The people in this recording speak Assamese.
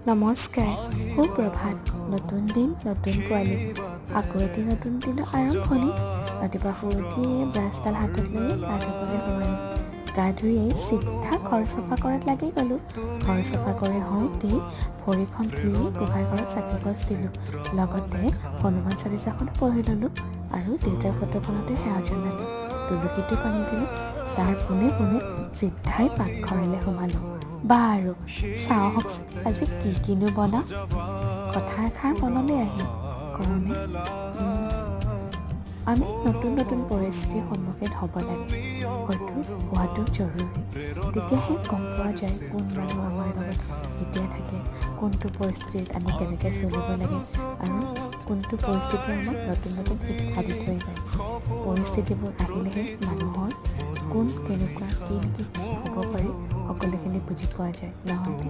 নমস্কাৰ, সুপ্ৰভাত। নতুন দিন, নতুন পোৱালি। আকৌ এটি নতুন দিনৰ আৰম্ভণি। ৰাতিপুৱা শুই উঠিয়ে ব্ৰাছডাল হাতত লৈয়ে গা ধুবলৈ সোমালোঁ। গা ধুইয়ে চিধা ঘৰ চফা কৰাত লাগি গ'লোঁ। ঘৰ চফা কৰি হওঁতেই ভৰিখন ধুইয়ে গোহাঁই ঘৰত চাকি গছ দিলোঁ। লগতে হনুমান চালিচাখনো পঢ়ি ল'লোঁ আৰু দেউতাৰ ফটোখনতে সেৱা জনালোঁ। তুলসীটো পানী দিলোঁ। তাৰ পোনে পোনে চিধাই পাকঘৰলৈ সোমালোঁ। বাৰু চাওঁকচোন আজি কিনো বনাওঁ। কথা এষাৰ মনলৈ আহিল, কওঁনে? আমি নতুন নতুন পৰিস্থিতিৰ সন্মুখীন হ'ব লাগে, হয়তো হোৱাটো জৰুৰী। তেতিয়াহে গম পোৱা যায় কোন মানুহ আমাৰ লগত কেতিয়া থাকে, কোনটো পৰিস্থিতিত আমি কেনেকৈ চলিব লাগে আৰু কোনটো পৰিস্থিতিয়ে আমাক নতুন নতুন শিক্ষা দি থৈ যায়। পৰিস্থিতিবোৰ আহিলেহে মানুহৰ কোন কেনেকুৱা কি হ'ব পাৰে সকলোখিনি বুজি পোৱা যায়, নহয়নে?